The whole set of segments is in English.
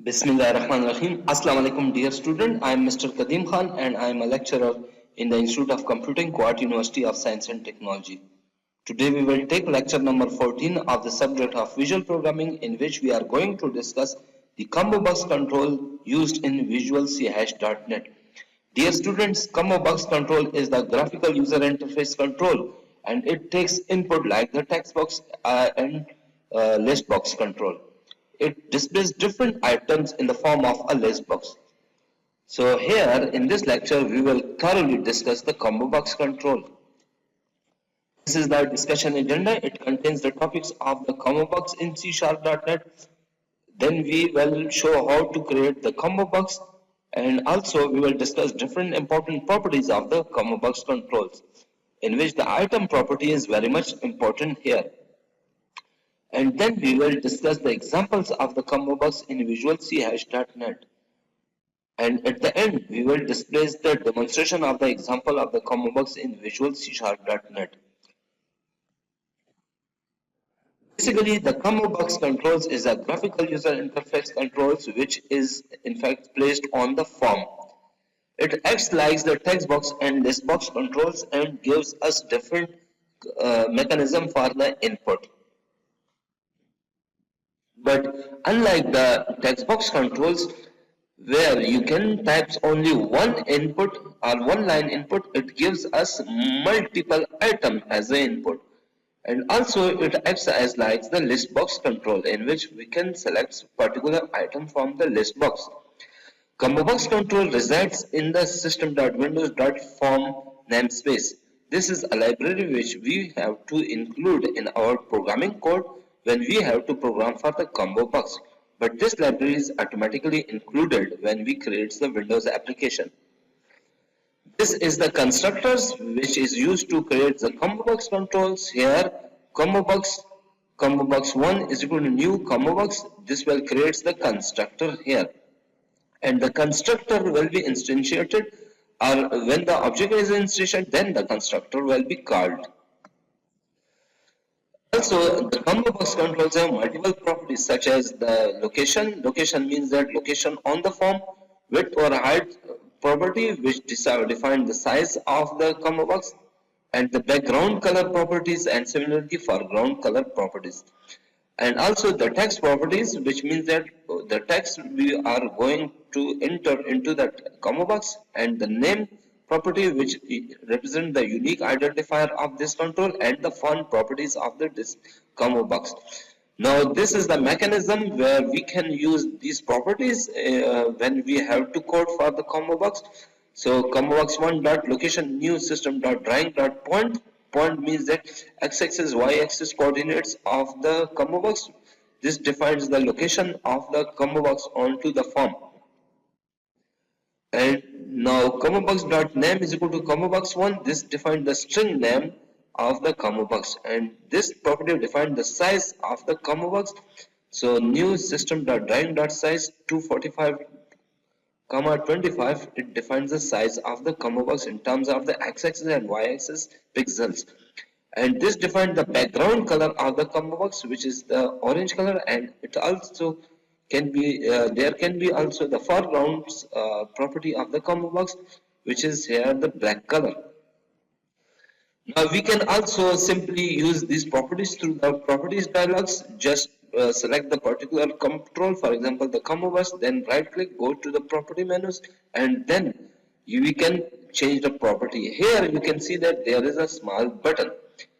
Bismillahirrahmanirrahim. Assalamu alaikum, dear student. I am Mr. Kadim Khan and I am a lecturer in the Institute of Computing, Kuwait University of Science and Technology. Today we will take lecture number 14 of the subject of visual programming, in which we are going to discuss the combo box control used in Visual C#.NET. Dear students, combo box control is the graphical user interface control, and it takes input like the text box and list box control. It displays different items in the form of a list box. So here in this lecture we will thoroughly discuss the combo box control. This is the discussion agenda. It contains the topics of the combo box in C#.NET. Then we will show how to create the combo box, and also we will discuss different important properties of the combo box controls, in which the item property is very much important here. And then we will discuss the examples of the combo box in Visual C#.NET. And at the end, we will display the demonstration of the example of the combo box in Visual C#.NET. Basically, the combo box controls is a graphical user interface controls which is in fact placed on the form. It acts like the text box and list box controls and gives us different mechanism for the input. But unlike the text box controls, where you can type only one input or one line input, it gives us multiple items as the input. And also it acts as like the list box control, in which we can select particular item from the list box. Combo box control resides in the system.windows.form namespace. This is a library which we have to include in our programming code when we have to program for the combo box. But this library is automatically included when we create the Windows application. This is the constructors which is used to create the combo box controls. Here combo box 1 is equal to new combo box. This will create the constructor here, and the constructor will be instantiated, or when the object is instantiated, then the constructor will be called. Also, the combo box controls have multiple properties such as the location. Location means that location on the form. Width or height property, which define the size of the combo box, and the background color properties, and similarly foreground color properties. And also the text properties, which means that the text we are going to enter into that combo box, and the name property, which represent the unique identifier of this control, and the font properties of this combo box. Now this is the mechanism where we can use these properties when we have to code for the combo box. So combo box 1 dot location new system dot drawing dot point. Point means that x-axis y-axis coordinates of the combo box. This defines the location of the combo box onto the form. And now combo box dot name is equal to combo box 1. This defines the string name of the combo box, and this property defines the size of the combo box. So new system dot drawing dot size 245 comma 25, it defines the size of the combo box in terms of the x-axis and y-axis pixels. And this defines the background color of the combo box, which is the orange color, and it also can be there can be also the foreground property of the combo box, which is here the black color. Now we can also simply use these properties through the properties dialogs. Just select the particular control, for example the combo box, then right click, go to the property menus, and then we can change the property. Here you can see that there is a small button.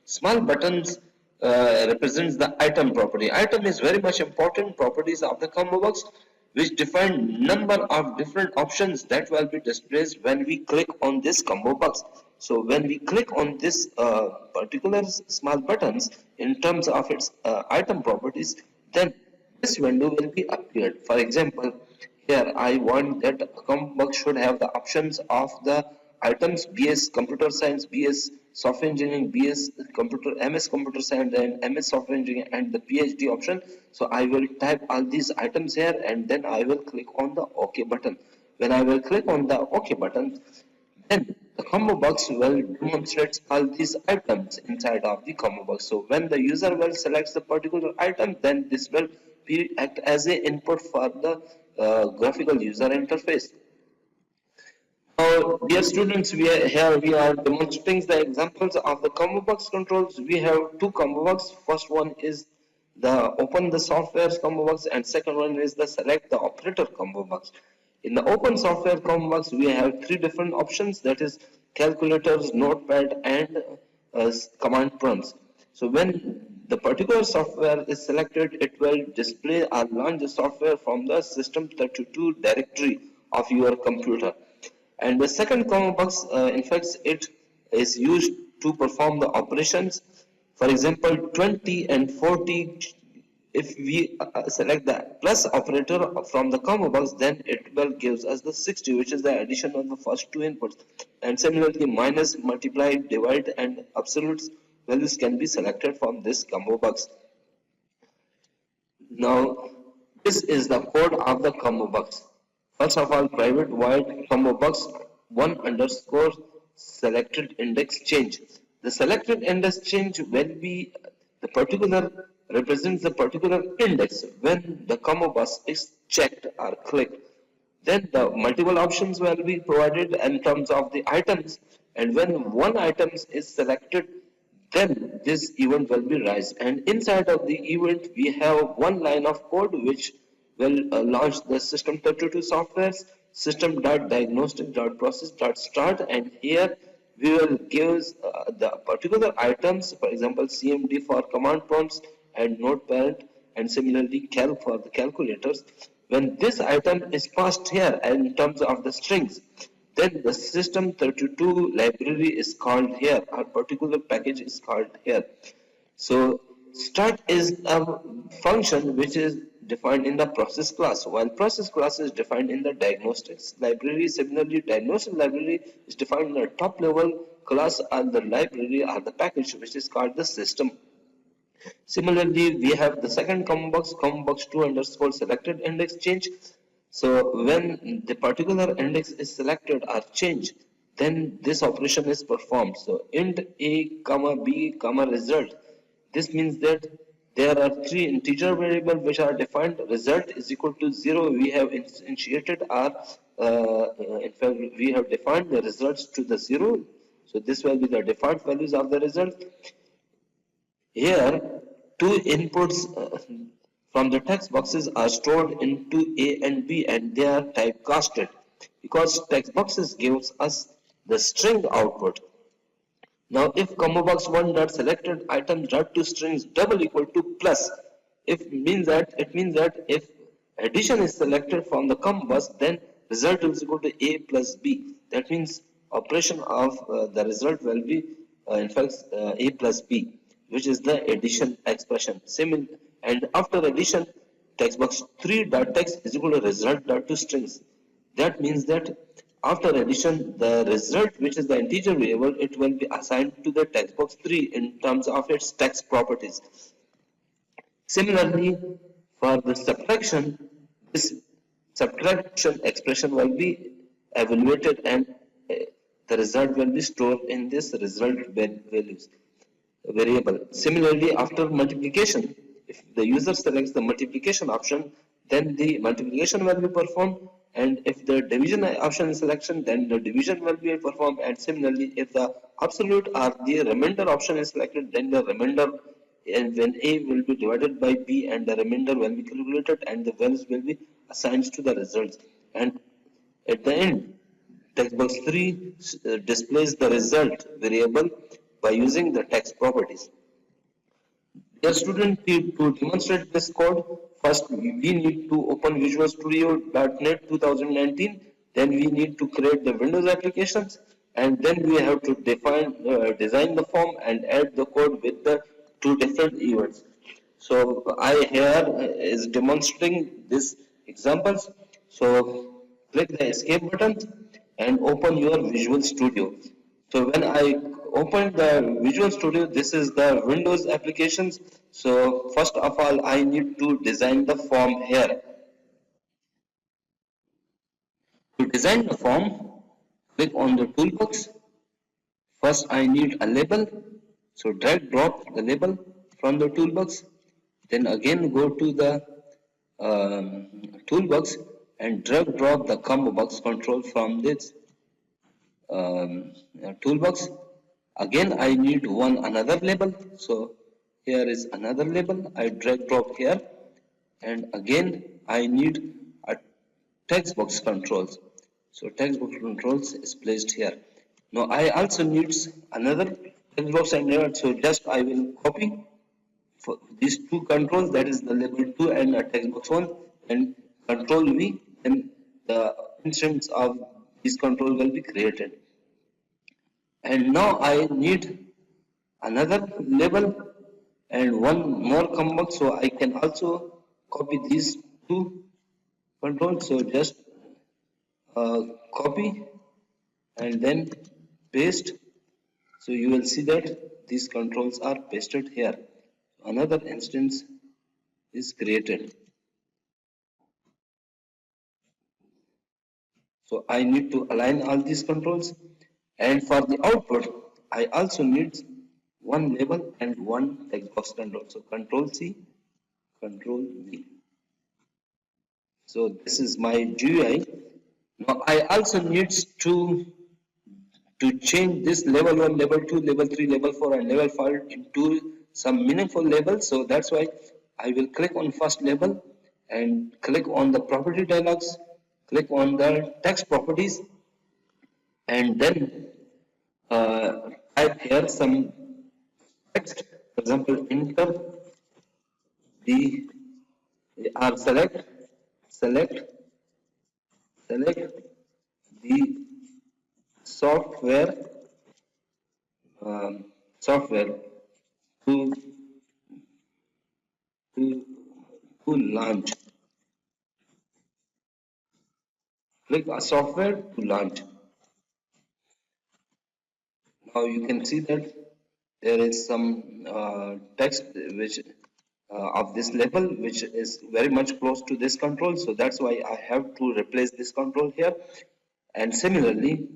Small buttons represents the item property. Item is very much important properties of the combo box, which define number of different options that will be displayed when we click on this combo box. So when we click on this particular small buttons in terms of its item properties, then this window will be appeared. For example, here I want that a combo box should have the options of the items BS computer science, BS software engineering, BS computer, MS computer science, and MS software engineering, and the PhD option. So I will type all these items here, and then I will click on the OK button. When I will click on the OK button, then the combo box will demonstrate all these items inside of the combo box. So when the user will select the particular item, then this will be act as a input for the graphical user interface. Now, dear students, we are demonstrating the examples of the combo box controls. We have two combo box. First one is the open the software combo box, and second one is the select the operator combo box. In the open software combo box, we have three different options, that is calculators, notepad, and command prompts. So when the particular software is selected, it will display or launch the software from the system32 directory of your computer. And the second combo box, in fact, it is used to perform the operations. For example, 20 and 40, if we select the plus operator from the combo box, then it will gives us the 60, which is the addition of the first two inputs. And similarly, minus, multiply, divide, and absolute values can be selected from this combo box. Now, this is the code of the combo box. First of all, private void combo box 1 underscore selected index change. The selected index change will be the particular represents the particular index when the combo box is checked or clicked. Then the multiple options will be provided in terms of the items, and when one item is selected, then this event will be raised, and inside of the event we have one line of code which will launch the system32 software system.diagnostic.process.start, and here we will give the particular items, for example cmd for command prompts and notepad, and similarly calc for the calculators. When this item is passed here in terms of the strings, then the system32 library is called here, our particular package is called here. So start is a function which is defined in the process class, while process class is defined in the diagnostics library. Similarly, diagnostic library is defined in the top level class, and the library or the package which is called the system. Similarly, we have the second combo box 2 underscore selected index change. So when the particular index is selected or changed, then this operation is performed. So int a comma b comma result. This means that there are three integer variables which are defined. Result is equal to 0. We have initiated our, in fact, we have defined the results to the 0. So this will be the default values of the result. Here, two inputs from the text boxes are stored into A and B, and they are typecasted because text boxes gives us the string output. Now, if combo box 1 dot selected items dot to strings double equal to plus, it means that if addition is selected from the combo box, then result is equal to A plus B. That means operation of the result will be in fact A plus B, which is the addition expression. And after addition, text box 3 dot text is equal to result dot to strings. That means that after addition, the result, which is the integer variable, it will be assigned to the text box 3 in terms of its text properties. Similarly, for the subtraction, this subtraction expression will be evaluated, and the result will be stored in this result values variable. Similarly, after multiplication, if the user selects the multiplication option, then the multiplication will be performed, and if the division option is selection, then the division will be performed. And similarly, if the absolute or the remainder option is selected, then the remainder, and when A will be divided by B, and the remainder will be calculated, and the values will be assigned to the results. And at the end, text box 3 displays the result variable by using the text properties. Dear student, to demonstrate this code, first we need to open Visual Studio.NET 2019, then we need to create the Windows applications, and then we have to design the form and add the code with the two different events. So I here is demonstrating these examples. So click the escape button and open your Visual Studio. So when I open the Visual Studio, this is the Windows applications. So first of all, I need to design the form here. To design the form, click on the toolbox. First, I need a label. So drag drop the label from the toolbox. Then again go to the toolbox and drag drop the combo box control from this toolbox. Again I need one another label, so here is another label. I drag drop here, and again I need a text box controls. So text box controls is placed here. Now I also need another text box and label, so just I will copy for these two controls, that is the label 2 and a text box 1, and control V, and the instance of this control will be created. And now I need another label and one more combo, so I can also copy these two controls. So just copy and then paste. So you will see that these controls are pasted here. Another instance is created. So I need to align all these controls, and for the output I also need one label and one text box control. So control C, control V. So this is my GUI. Now I also need to change this level 1, level 2, level 3, level 4 and level 5 into some meaningful labels. So that's why I will click on first label and click on the property dialogs, click on the text properties, and then type here some text. For example, enter the or select the software um, software to to to launch. Click a software to launch. Now you can see that there is some text which of this level which is very much close to this control, so that's why I have to replace this control here. And similarly,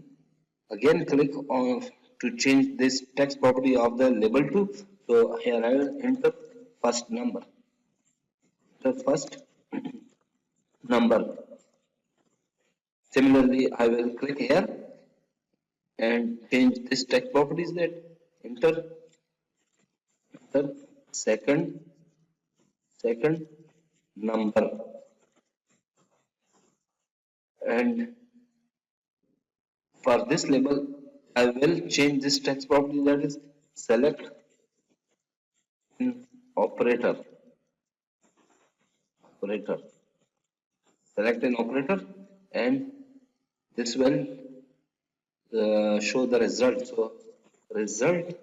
again click on to change this text property of the label 2. So here I will enter first number, the first number. Similarly, I will click here and change this text properties, that enter second number, and for this label I will change this text property, that is select in operator select an operator, and this will show the result. So result,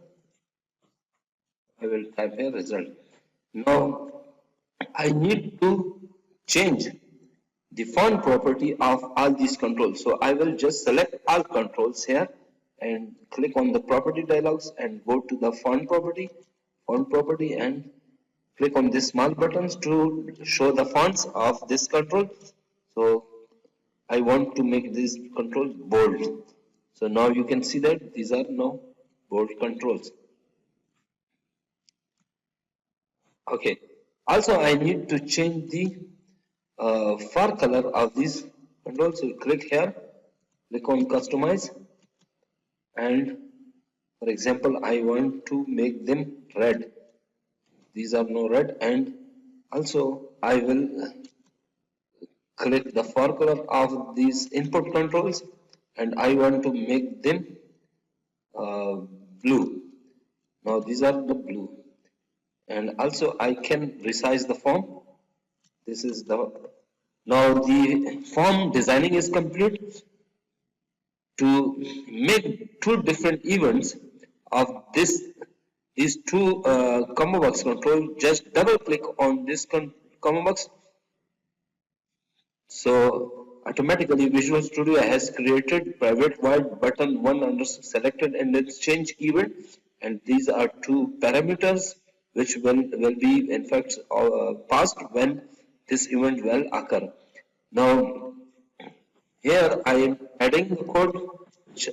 I will type here result. Now I need to change the font property of all these controls. So I will just select all controls here and click on the property dialogs and go to the font property, and click on these small buttons to show the fonts of this control. So I want to make these controls bold. So now you can see that these are now bold controls. Okay. Also I need to change the far color of these controls. So click here, click on customize, and for example I want to make them red. These are no red, and also I will click the far color of these input controls and I want to make them blue. Now these are the blue, and also I can resize the form. This is the now the form designing is complete. To make two different events of these two combo box control, just double click on this combo box. So automatically Visual Studio has created private void button 1 under selected and its change event, and these are two parameters which will be in fact passed when this event will occur. Now here I am adding the code which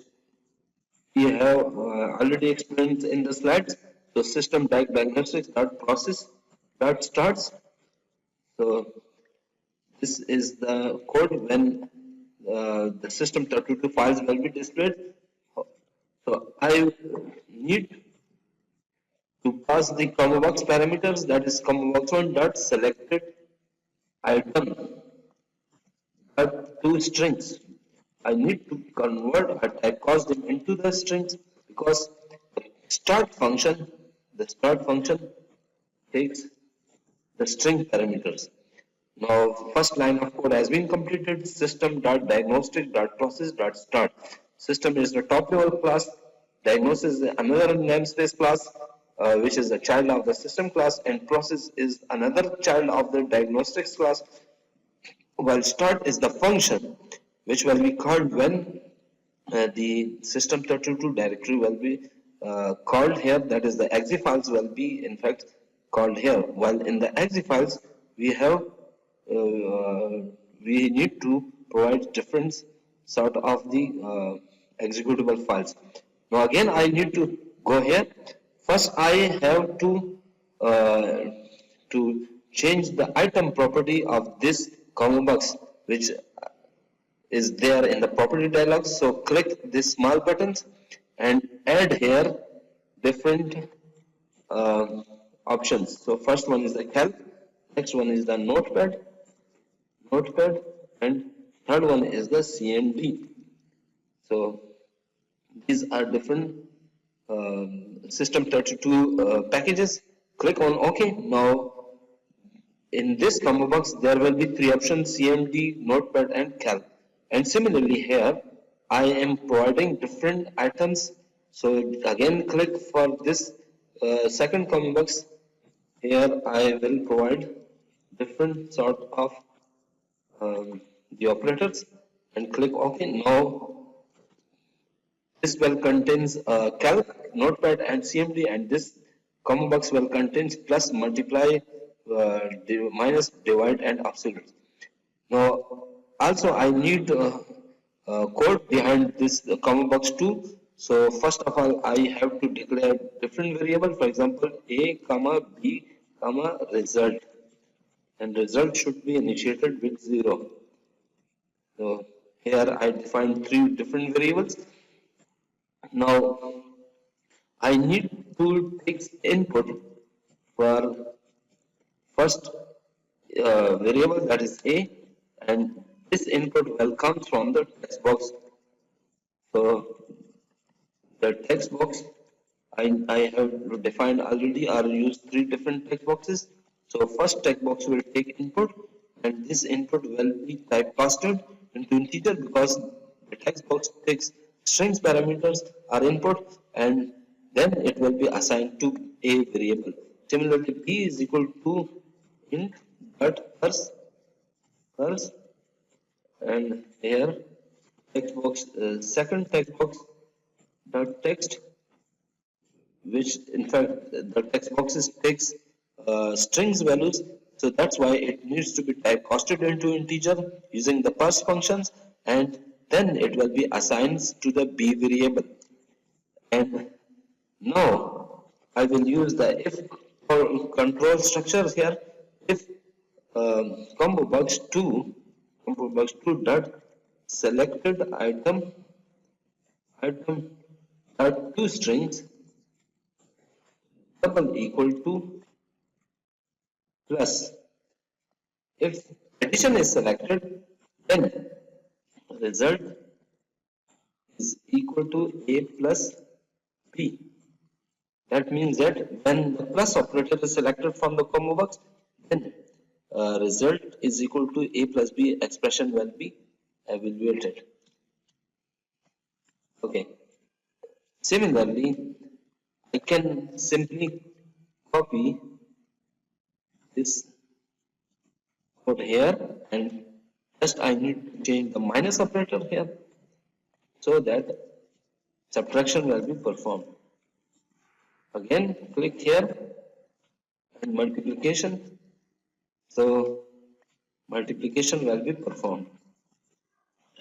we have already explained in the slides. So system diagnostics dot process dot starts. So This is the code when the system32 files will be displayed. So I need to pass the ComboBox parameters, that is ComboBox1 dot selected item but two strings. I need to convert a typecast them into the strings because the start function takes the string parameters. Now, first line of code has been completed. System.diagnostic.process.start. System is the top level class. Diagnosis is another namespace class, which is a child of the system class, and process is another child of the diagnostics class. While start is the function which will be called when the system32 directory will be called here, that is the exe files will be in fact called here. While in the exe files we have we need to provide different sort of the executable files. Now again I need to go here. First I have uh, to change the item property of this box, which is there in the property dialog. So click this small buttons and add here different uh, options. So first one is the calc, next one is the notepad, and third one is the CMD. So these are different system32 packages. Click on OK. Now in this combo box, there will be three options: CMD, Notepad, and Calc. And similarly here, I am providing different items. So again, click for this second combo box. Here I will provide different sort of the operators and click OK. Now this will contains calc, notepad, and CMD, and this combo box will contains plus, multiply, minus, divide, and absolute. Now, also I need code behind this combo box too. So first of all, I have to declare different variable. For example, a comma b comma result, and result should be initiated with 0. So here I define three different variables. Now I need to take input for first variable, that is a, and this input will come from the text box. So the text box I have defined already or used three different text boxes. So first text box will take input, and this input will be typecasted into integer because the text box takes strings parameters or input, and then it will be assigned to a variable. Similarly, b is equal to int but first, and here text box second text box dot text, which in fact the text boxes takes strings values, so that's why it needs to be typecasted into integer using the parse functions, and then it will be assigned to the b variable. And now I will use the if control structures here. If combo box 2 dot selected item dot two strings double equal to plus. If addition is selected, then result is equal to a plus b. That means that when the plus operator is selected from the combo box, then result is equal to a plus b expression will be evaluated. Okay. Similarly, I can simply copy this code here, and just I need to change the minus operator here so that subtraction will be performed. Again, click here and multiplication. So multiplication will be performed.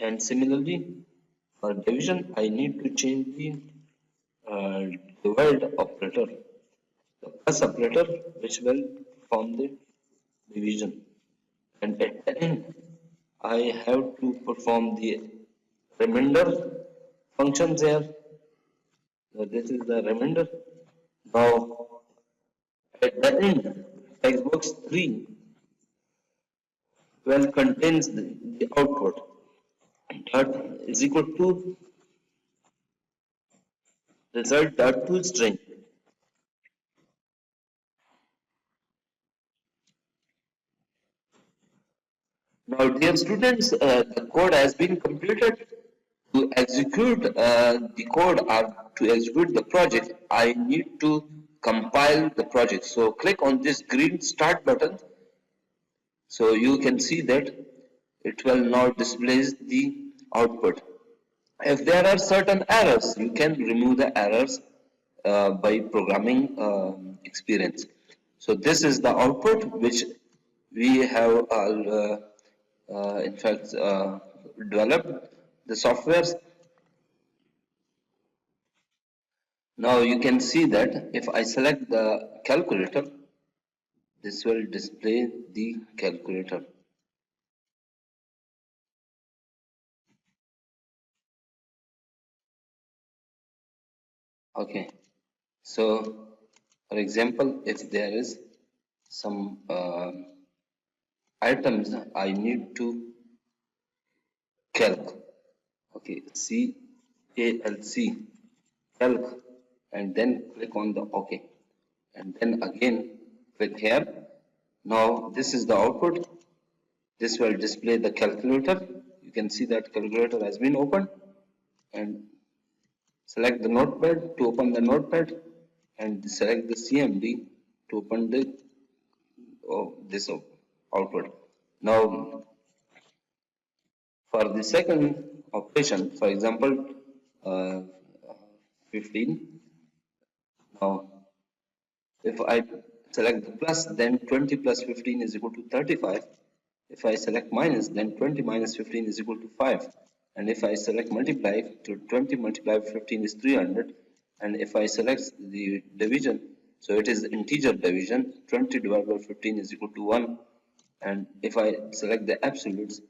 And similarly, for division, I need to change the divide operator, the plus operator, which will form the division. and at the end I have to perform the remainder functions here. So this is the remainder. Now at the end, textbox 3 well contains the output dot is equal to result dot to string. Now, dear students, the code has been completed. To execute the code or to execute the project, I need to compile the project. So click on this green start button. So you can see that it will now display the output. If there are certain errors, you can remove the errors by programming experience. So this is the output which we have in fact developed the softwares. Now you can see that if I select the calculator, this will display the calculator. Okay, so for example, if there is some items I need to calc, okay, CALC, calc, and then click on the OK, and then again click here. Now this is the output. This will display the calculator. You can see that calculator has been opened, and select the notepad to open the notepad, and select the CMD to open the this output. Now for the second operation, for example, uh, 15. Now if I select the plus, then 20 plus 15 is equal to 35. If I select minus, then 20 minus 15 is equal to 5. And if I select multiply, to 20 multiplied by 15 is 300. And if I select the division, so it is integer division, 20 divided by 15 is equal to 1. And if I select the absolutes,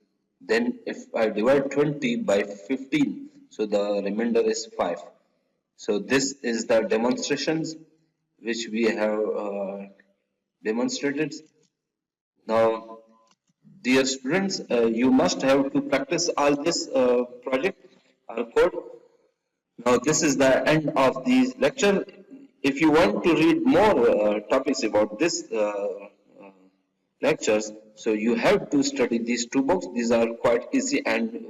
then if I divide 20 by 15, so the remainder is 5. So this is the demonstrations which we have demonstrated. Now, dear students, you must have to practice all this project or code. Now, this is the end of this lecture. If you want to read more topics about this lectures, so you have to study these two books. These are quite easy and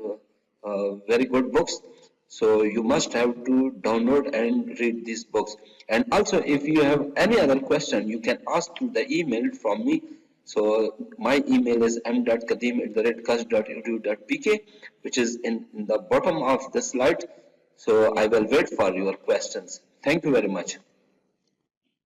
very good books. So you must have to download and read these books. And also, if you have any other question, you can ask through the email from me. So my email is m.kadim@kust.edu.pk, which is in the bottom of the slide. So I will wait for your questions. Thank you very much.